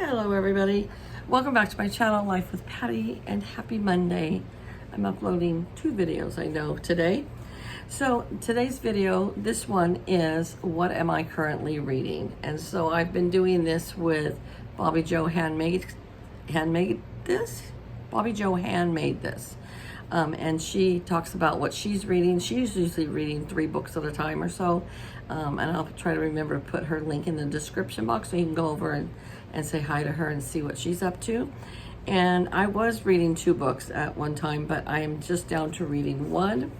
Hello everybody, welcome back to my channel, Life with Patty, and happy Monday. I'm uploading 2 videos I know today. So today's video, this one is what am I currently reading? And so I've been doing this with Bobbi Jo Handmade This. Bobbi Jo Handmade This. And she talks about what she's reading. She's usually reading 3 books at a time or so. And I'll try to remember to put her link in the description box so you can go over and say hi to her and see what she's up to. And I was reading 2 books at one time, but I am just down to reading 1.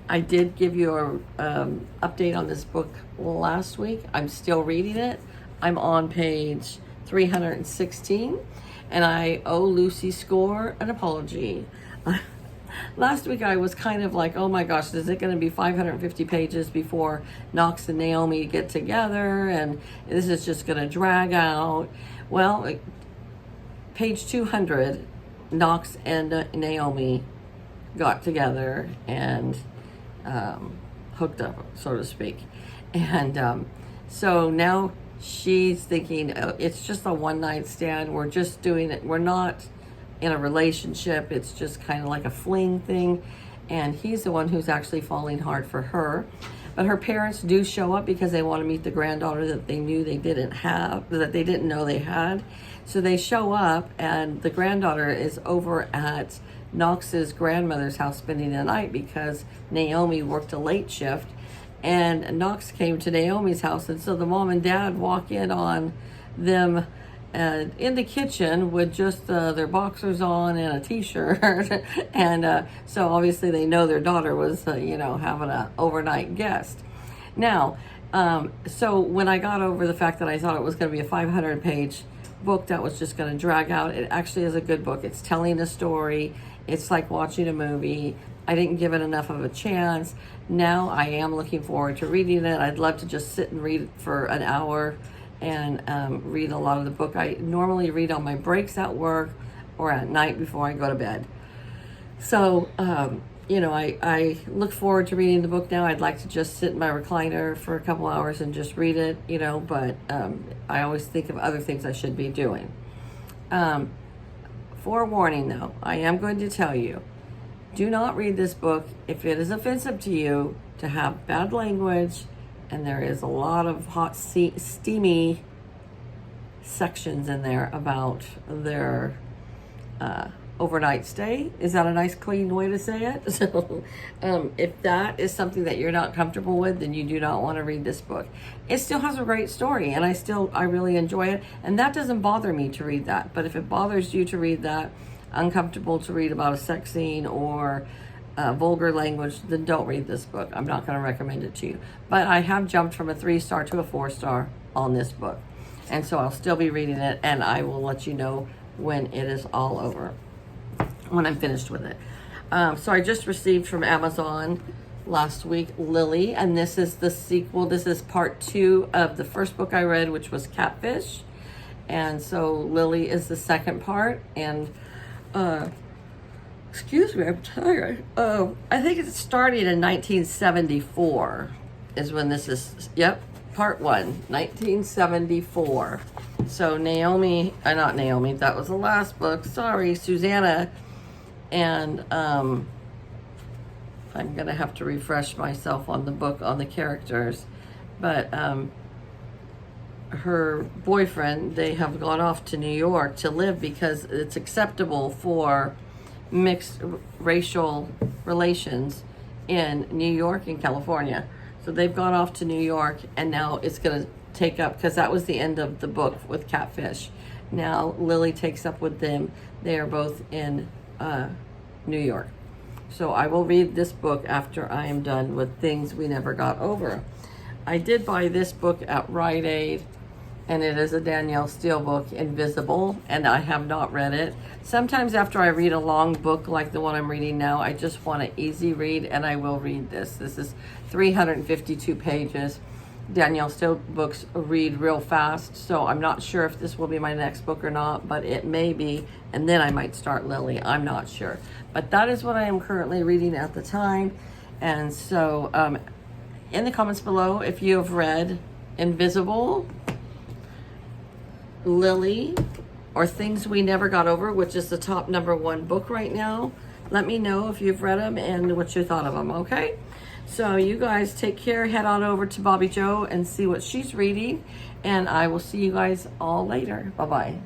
I did give you a update on this book last week. I'm still reading it. I'm on page 316, and I owe Lucy Score an apology. Last week I was kind of like, oh my gosh, is it going to be 550 pages before Knox and Naomi get together, and this is just going to drag out? Well, page 200, Knox and Naomi got together and hooked up, so to speak. And so now she's thinking, it's just a one-night stand. We're just doing it. We're not in a relationship. It's just kind of like a fling thing. And he's the one who's actually falling hard for her. But her parents do show up because they want to meet the granddaughter that they knew they didn't have, that they didn't know they had. So they show up, and the granddaughter is over at Knox's grandmother's house spending the night because Naomi worked a late shift, and Knox came to Naomi's house, and so the mom and dad walk in on them in the kitchen with just their boxers on and a t-shirt. And so obviously they know their daughter was having an overnight guest. Now so when I got over the fact that I thought it was going to be a 500-page book that was just going to drag out, it actually is a good book. It's telling a story. It's like watching a movie. I didn't give it enough of a chance. Now I am looking forward to reading it. I'd love to just sit and read it for an hour and read a lot of the book. I normally read on my breaks at work or at night before I go to bed. So, I look forward to reading the book now. I'd like to just sit in my recliner for a couple hours and just read it, but I always think of other things I should be doing. Forewarning though, I am going to tell you, do not read this book if it is offensive to you, to have bad language, and there is a lot of hot, steamy sections in there about their overnight stay. Is that a nice, clean way to say it? So if that is something that you're not comfortable with, then you do not want to read this book. It still has a great story, and I really enjoy it, and that doesn't bother me to read that. But if it bothers you to read that, uncomfortable to read about a sex scene or vulgar language, then don't read this book. I'm not going to recommend it to you. But I have jumped from a 3-star to a 4-star on this book. And so I'll still be reading it, and I will let you know when it is all over, when I'm finished with it. So I just received from Amazon last week Lily, and this is the sequel. This is part 2 of the first book I read, which was Catfish. And so Lily is the second part, and excuse me, I'm tired. I think it's starting in 1974 is when this is, part 1, 1974. So not Naomi, that was the last book, sorry, Susanna, and I'm gonna have to refresh myself on the book, on the characters, but her boyfriend, they have gone off to New York to live because it's acceptable for mixed racial relations in New York and California. So they've gone off to New York, and now it's going to take up, because that was the end of the book with Catfish. Now Lily takes up with them. They are both in New York. So I will read this book after I am done with Things We Never Got Over. I did buy this book at Rite Aid, and it is a Danielle Steele book, Invisible, and I have not read it. Sometimes after I read a long book like the one I'm reading now, I just want an easy read, and I will read this. This is 352 pages. Danielle Steele books read real fast, so I'm not sure if this will be my next book or not, but it may be, and then I might start Lily. I'm not sure. But that is what I am currently reading at the time. And so in the comments below, if you have read Invisible, Lily, or Things We Never Got Over, which is the top #1 book right now. Let me know if you've read them and what you thought of them, okay? So you guys take care. Head on over to Bobbi Jo and see what she's reading. And I will see you guys all later. Bye-bye.